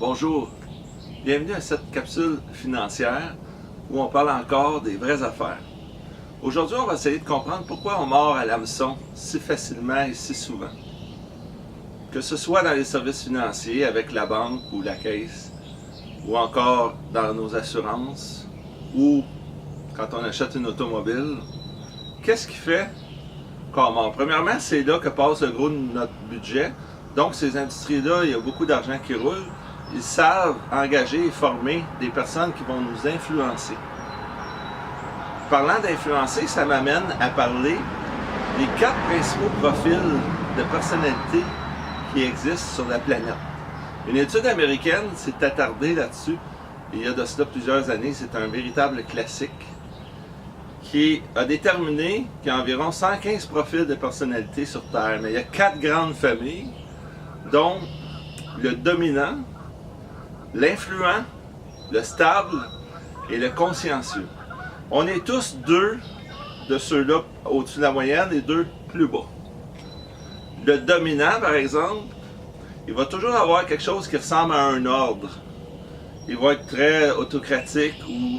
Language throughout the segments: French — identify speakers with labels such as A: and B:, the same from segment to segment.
A: Bonjour, bienvenue à cette capsule financière où on parle encore des vraies affaires. Aujourd'hui, on va essayer de comprendre pourquoi on mord à l'hameçon si facilement et si souvent. Que ce soit dans les services financiers avec la banque ou la caisse, ou encore dans nos assurances, ou quand on achète une automobile, qu'est-ce qui fait qu'on mord? Premièrement, c'est là que passe le gros de notre budget. Donc, ces industries-là, il y a beaucoup d'argent qui roule. Ils savent engager et former des personnes qui vont nous influencer. Parlant d'influencer, ça m'amène à parler des 4 principaux profils de personnalité qui existent sur la planète. Une étude américaine s'est attardée là-dessus. Il y a de cela plusieurs années, c'est un véritable classique qui a déterminé qu'il y a environ 115 profils de personnalité sur Terre. Mais il y a 4 grandes familles, dont le dominant, l'influent, le stable et le consciencieux. On est tous 2 de ceux-là au-dessus de la moyenne et 2 plus bas. Le dominant, par exemple, il va toujours avoir quelque chose qui ressemble à un ordre. Il va être très autocratique ou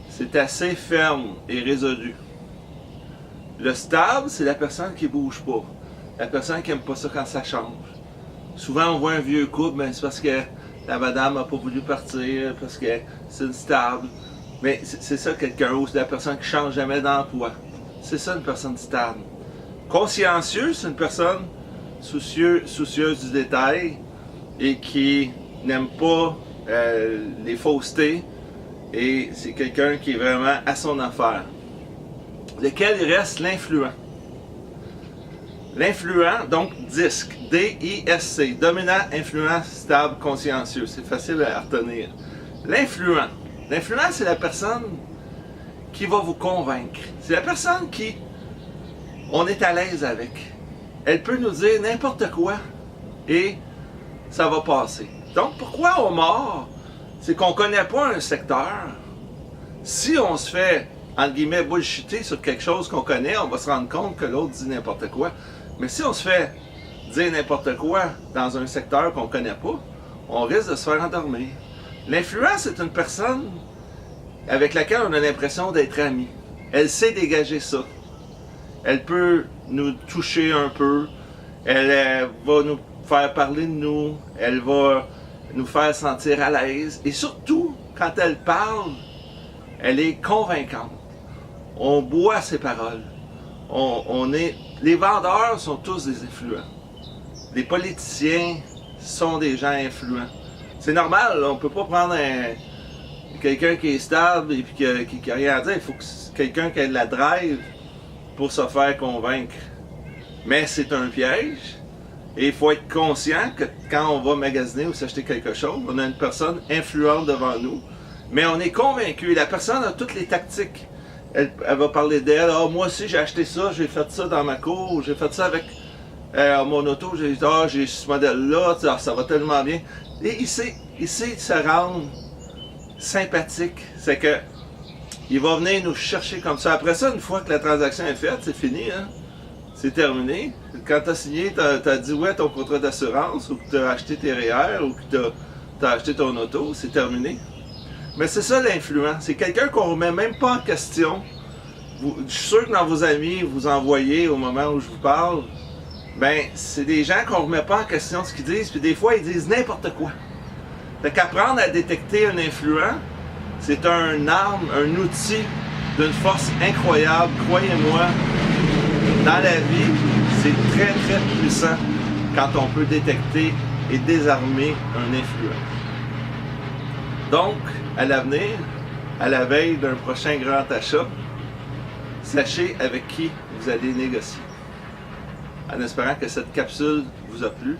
A: c'est assez ferme et résolu. Le stable, c'est la personne qui ne bouge pas. La personne qui n'aime pas ça quand ça change. Souvent, on voit un vieux couple, mais c'est parce que la madame n'a pas voulu partir, parce que c'est une stable. Mais c'est ça quelqu'un, ou c'est la personne qui ne change jamais d'emploi. C'est ça une personne stable. Consciencieux, c'est une personne soucieuse du détail et qui n'aime pas les faussetés. Et c'est quelqu'un qui est vraiment à son affaire. Lequel il reste l'influent. L'influent, donc DISC, D-I-S-C, dominant, influent, stable, consciencieux. C'est facile à retenir. L'influent. L'influent, c'est la personne qui va vous convaincre. C'est la personne qui, on est à l'aise avec. Elle peut nous dire n'importe quoi et ça va passer. Donc, pourquoi on mord? C'est qu'on ne connaît pas un secteur. Si on se fait, entre guillemets, bullshiter sur quelque chose qu'on connaît, on va se rendre compte que l'autre dit n'importe quoi. Mais si on se fait dire n'importe quoi dans un secteur qu'on ne connaît pas, on risque de se faire endormir. L'influence, c'est une personne avec laquelle on a l'impression d'être amis. Elle sait dégager ça. Elle peut nous toucher un peu. Elle va nous faire parler de nous. Elle va nous faire sentir à l'aise. Et surtout, quand elle parle, elle est convaincante. On boit ses paroles. Les vendeurs sont tous des influents. Les politiciens sont des gens influents. C'est normal, on ne peut pas prendre quelqu'un qui est stable et qui n'a rien à dire. Il faut que quelqu'un qui ait de la drive pour se faire convaincre. Mais c'est un piège. Et il faut être conscient que quand on va magasiner ou s'acheter quelque chose, on a une personne influente devant nous. Mais on est convaincu. La personne a toutes les tactiques. Elle va parler d'elle. Ah, moi aussi, j'ai acheté ça, j'ai fait ça dans ma cour, j'ai fait ça avec mon auto, j'ai ce modèle-là, ça va tellement bien. Et il sait se rendre sympathique. C'est que il va venir nous chercher comme ça. Après ça, une fois que la transaction est faite, c'est fini, hein? C'est terminé. Quand tu as signé, tu as dit ouais ton contrat d'assurance, ou que tu as acheté tes REER, ou que tu as acheté ton auto, c'est terminé. Mais c'est ça l'influent. C'est quelqu'un qu'on ne remet même pas en question. Je suis sûr que dans vos amis, vous envoyez au moment où je vous parle, ben c'est des gens qu'on ne remet pas en question ce qu'ils disent, puis des fois ils disent n'importe quoi. Fait qu'apprendre à détecter un influent, c'est un arme, un outil d'une force incroyable, croyez-moi. Dans la vie, c'est très très puissant quand on peut détecter et désarmer un influent. Donc, à l'avenir, à la veille d'un prochain grand achat, sachez avec qui vous allez négocier. En espérant que cette capsule vous a plu,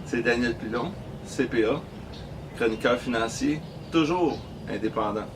A: c'est Daniel Pilon, CPA, chroniqueur financier, toujours indépendant.